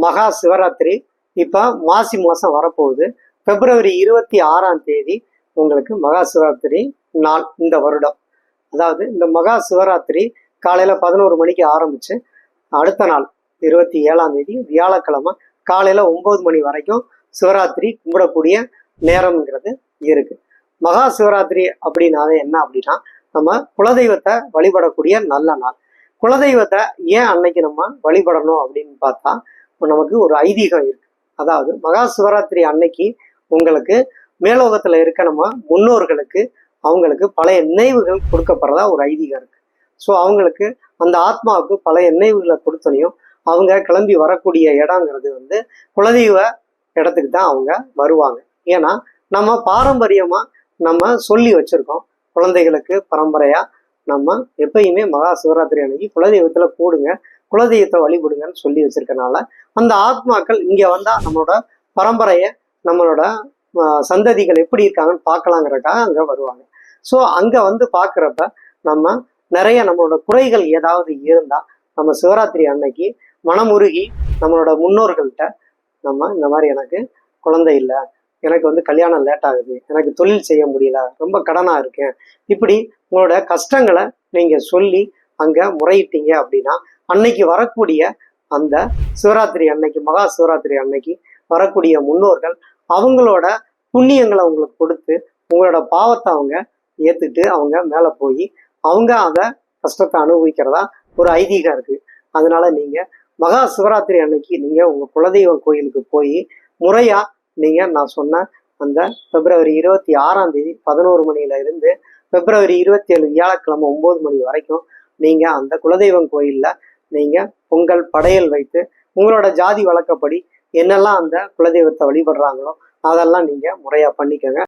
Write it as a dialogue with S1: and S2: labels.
S1: மகா சிவராத்திரி இப்போ மாசி மாதம் வரப்போகுது. பிப்ரவரி 26ஆம் தேதி உங்களுக்கு மகா சிவராத்திரி நாள் இந்த வருடம். அதாவது இந்த மகா சிவராத்திரி காலையில் 11 மணிக்கு ஆரம்பித்து அடுத்த நாள் 27ஆம் தேதி வியாழக்கிழமை காலையில் 9 மணி வரைக்கும் சிவராத்திரி கும்பிடக்கூடிய நேரம்ங்கிறது இருக்கு. மகா சிவராத்திரி அப்படின்னாவே என்ன அப்படின்னா, நம்ம குலதெய்வத்தை வழிபடக்கூடிய நல்ல நாள். குலதெய்வத்தை ஏன் அன்னைக்கு நம்ம வழிபடணும் அப்படின்னு பார்த்தா, நமக்கு ஒரு ஐதீகம் இருக்கு. அதாவது மகா சிவராத்திரி அன்னைக்கு உங்களுக்கு மேலோகத்துல இருக்க நம்ம முன்னோர்களுக்கு அவங்களுக்கு பழைய நினைவுகள் கொடுக்கப்படுறதா ஒரு ஐதீகம் இருக்கு. ஸோ அவங்களுக்கு அந்த ஆத்மாவுக்கு பழைய நினைவுகளை கொடுத்தனையும் அவங்க கிளம்பி வரக்கூடிய இடங்கிறது குலதெய்வ இடத்துக்கு தான் அவங்க வருவாங்க. ஏன்னா நம்ம பாரம்பரியமா நம்ம சொல்லி வச்சிருக்கோம், குழந்தைகளுக்கு பரம்பரையா நம்ம எப்பயுமே மகா சிவராத்திரி அன்னைக்கு குலதெய்வத்துல போடுங்க, குலதெய்வத்தை வழிபடுங்கன்னு சொல்லி வச்சிருக்கனால அந்த ஆத்மாக்கள் இங்க வந்தா நம்மளோட பரம்பரைய நம்மளோட சந்ததிகள் எப்படி இருக்காங்கன்னு பார்க்கலாங்கிறதுக்காக அங்க வருவாங்க. ஸோ அங்க பார்க்குறப்ப நம்ம நிறைய நம்மளோட குறைகள் ஏதாவது இருந்தா நம்ம சிவராத்திரி அன்னைக்கு மனமுருகி நம்மளோட முன்னோர்கள்ட்ட நம்ம இந்த மாதிரி எனக்கு குழந்தை இல்லை, எனக்கு கல்யாணம் லேட் ஆகுது, எனக்கு தொழில் செய்ய முடியல, ரொம்ப கடனா இருக்கேன், இப்படி உங்களோட கஷ்டங்களை நீங்க சொல்லி அங்க முறையிட்டீங்க அப்படின்னா அன்னைக்கு வரக்கூடிய அந்த சிவராத்திரி அன்னைக்கு மகா சிவராத்திரி அன்னைக்கு வரக்கூடிய முன்னோர்கள் அவங்களோட புண்ணியங்களை உங்களுக்கு கொடுத்து உங்களோட பாவத்தை அவங்க ஏத்துட்டு அவங்க மேல போய் அவங்க அதை கஷ்டத்தை அனுபவிக்கிறதா ஒரு ஐதீகம் இருக்கு. அதனால நீங்க மகா சிவராத்திரி அன்னைக்கு நீங்க உங்க குலதெய்வம் கோயிலுக்கு போய் முறையா நீங்க நான் சொன்ன அந்த பிப்ரவரி 26ஆம் தேதி 11 மணியில இருந்து பிப்ரவரி 27 வியாழக்கிழமை 9 மணி வரைக்கும் நீங்க அந்த குலதெய்வம் கோயில்ல நீங்க பொங்கல் படையல் வைத்து உங்களோட ஜாதி வழக்கப்படி என்னெல்லாம் அந்த குலதெய்வத்தை வழிபடுறாங்களோ அதெல்லாம் நீங்க முறையா பண்ணிக்கங்க.